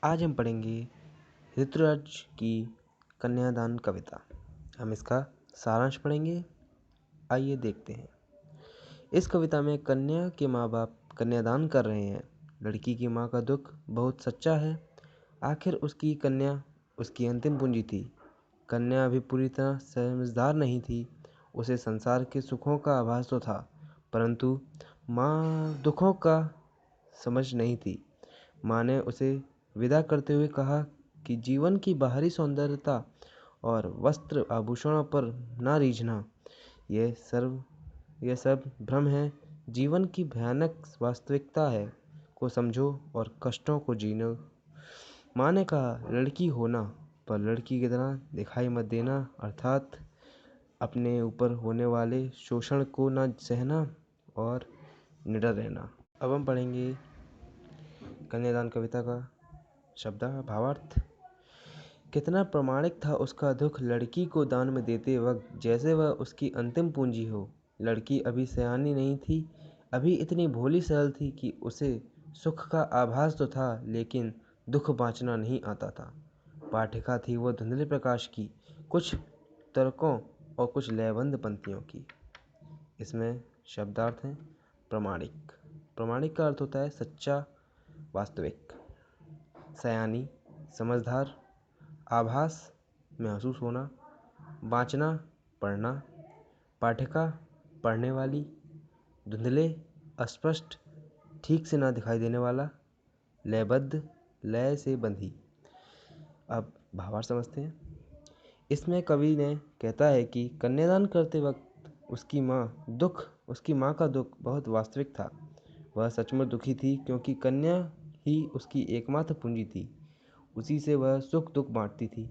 आज हम पढ़ेंगे ऋतुराज की कन्यादान कविता। हम इसका सारांश पढ़ेंगे। आइए देखते हैं। इस कविता में कन्या के माँ बाप कन्यादान कर रहे हैं। लड़की की माँ का दुख बहुत सच्चा है। आखिर उसकी कन्या उसकी अंतिम पूंजी थी। कन्या अभी पूरी तरह समझदार नहीं थी। उसे संसार के सुखों का आभास तो था, परंतु माँ दुखों का समझ नहीं थी। माँ ने उसे विदा करते हुए कहा कि जीवन की बाहरी सौंदर्यता और वस्त्र आभूषणों पर ना रीझना। यह सब भ्रम है। जीवन की भयानक वास्तविकता है को समझो और कष्टों को जीनो। माँ ने कहा, लड़की होना पर लड़की की तरह दिखाई मत देना, अर्थात अपने ऊपर होने वाले शोषण को न सहना और निडर रहना। अब हम पढ़ेंगे कन्यादान कविता का शब्द भावार्थ। कितना प्रामाणिक था उसका दुख लड़की को दान में देते वक्त, जैसे वह उसकी अंतिम पूंजी हो। लड़की अभी सयानी नहीं थी, अभी इतनी भोली सरल थी कि उसे सुख का आभास तो था, लेकिन दुख बाँचना नहीं आता था। पाठिका थी वो धुंधले प्रकाश की, कुछ तर्कों और कुछ लयबंध पंक्तियों की। इसमें शब्दार्थ हैं प्रामाणिक। प्रामाणिक का अर्थ होता है सच्चा, वास्तविक। सयानी, समझदार। आभास, महसूस होना। बाँचना, पढ़ना। पाठिका, पढ़ने वाली। धुंधले, अस्पष्ट, ठीक से ना दिखाई देने वाला। लयबद्ध, लय से बंधी। अब भावार्थ समझते हैं। इसमें कवि ने कहता है कि कन्यादान करते वक्त उसकी माँ का दुख बहुत वास्तविक था। वह सचमुच दुखी थी, क्योंकि कन्या ही उसकी एकमात्र पूंजी थी। उसी से वह सुख दुख बांटती थी।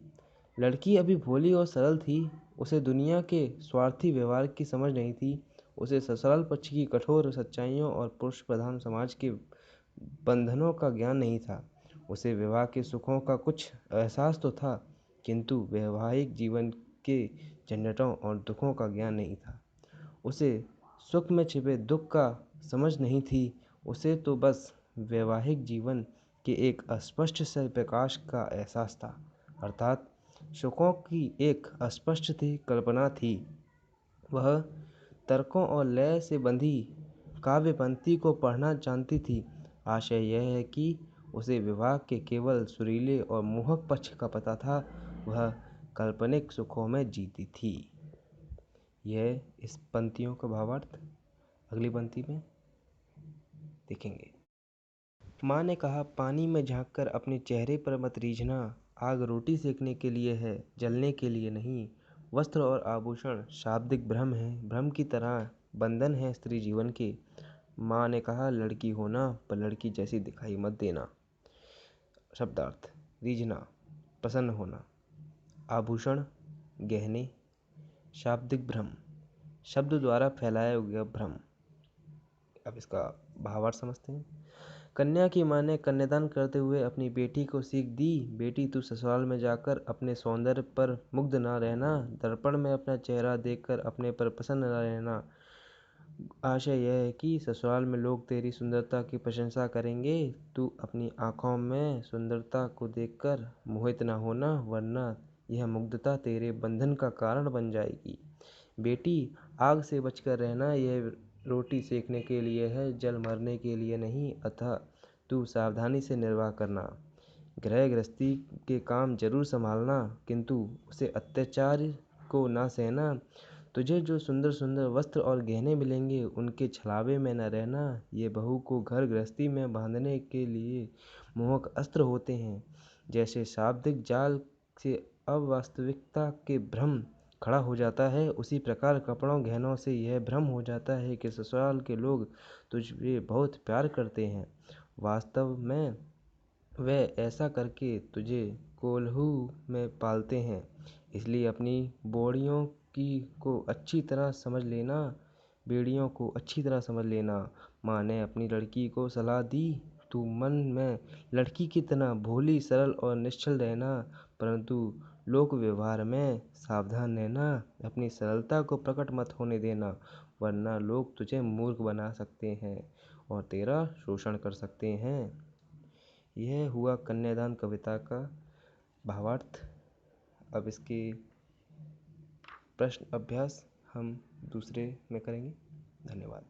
लड़की अभी भोली और सरल थी। उसे दुनिया के स्वार्थी व्यवहार की समझ नहीं थी। उसे ससुराल पक्ष की कठोर सच्चाइयों और पुरुष प्रधान समाज के बंधनों का ज्ञान नहीं था। उसे विवाह के सुखों का कुछ एहसास तो था, किंतु वैवाहिक जीवन के झंझटों और दुखों का ज्ञान नहीं था। उसे सुख में छिपे दुख का समझ नहीं थी। उसे तो बस वैवाहिक जीवन के एक अस्पष्ट से प्रकाश का एहसास था, अर्थात सुखों की एक अस्पष्ट थी कल्पना थी। वह तर्कों और लय से बंधी काव्य पंक्ति को पढ़ना जानती थी। आशय यह है कि उसे विवाह के केवल सुरीले और मोहक पक्ष का पता था। वह काल्पनिक सुखों में जीती थी। यह इस पंक्तियों का भावार्थ अगली पंक्ति में देखेंगे। माँ ने कहा, पानी में झांककर अपने चेहरे पर मत रीझना। आग रोटी सेकने के लिए है, जलने के लिए नहीं। वस्त्र और आभूषण शाब्दिक भ्रम है, भ्रम की तरह बंधन है स्त्री जीवन के। माँ ने कहा, लड़की होना पर लड़की जैसी दिखाई मत देना। शब्दार्थ रीझना, प्रसन्न होना। आभूषण, गहने। शाब्दिक भ्रम, शब्द द्वारा फैलाया हुआ भ्रम। अब इसका भावार्थ समझते हैं। कन्या की माँ ने कन्यादान करते हुए अपनी बेटी को सीख दी, बेटी तू ससुराल में जाकर अपने सौंदर्य पर मुग्ध ना रहना, दर्पण में अपना चेहरा देखकर अपने पर प्रसन्न न रहना। आशय यह है कि ससुराल में लोग तेरी सुंदरता की प्रशंसा करेंगे, तू अपनी आँखों में सुंदरता को देखकर मोहित न होना, वरना यह मुग्धता तेरे बंधन का कारण बन जाएगी। बेटी, आग से बचकर रहना, यह रोटी सेकने के लिए है, जल मरने के लिए नहीं। अतः तू सावधानी से निर्वाह करना। गृह गृहस्थी के काम जरूर संभालना, किंतु उसे अत्याचार को ना सहना। तुझे जो सुंदर सुंदर वस्त्र और गहने मिलेंगे, उनके छलावे में न रहना। ये बहू को घर गृहस्थी में बांधने के लिए मोहक अस्त्र होते हैं। जैसे शाब्दिक जाल से अवास्तविकता के भ्रम खड़ा हो जाता है, उसी प्रकार कपड़ों गहनों से यह भ्रम हो जाता है कि ससुराल के लोग तुझे बहुत प्यार करते हैं। वास्तव में वे ऐसा करके तुझे कोल्हू में पालते हैं। इसलिए अपनी बोड़ियों को अच्छी तरह समझ लेना, बेड़ियों को अच्छी तरह समझ लेना। माँ ने अपनी लड़की को सलाह दी, तू मन में लड़की की तरह भोली सरल और निश्चल रहना, परंतु लोक व्यवहार में सावधान रहना। अपनी सरलता को प्रकट मत होने देना, वरना लोग तुझे मूर्ख बना सकते हैं और तेरा शोषण कर सकते हैं। यह हुआ कन्यादान कविता का भावार्थ। अब इसके प्रश्न अभ्यास हम दूसरे में करेंगे। धन्यवाद।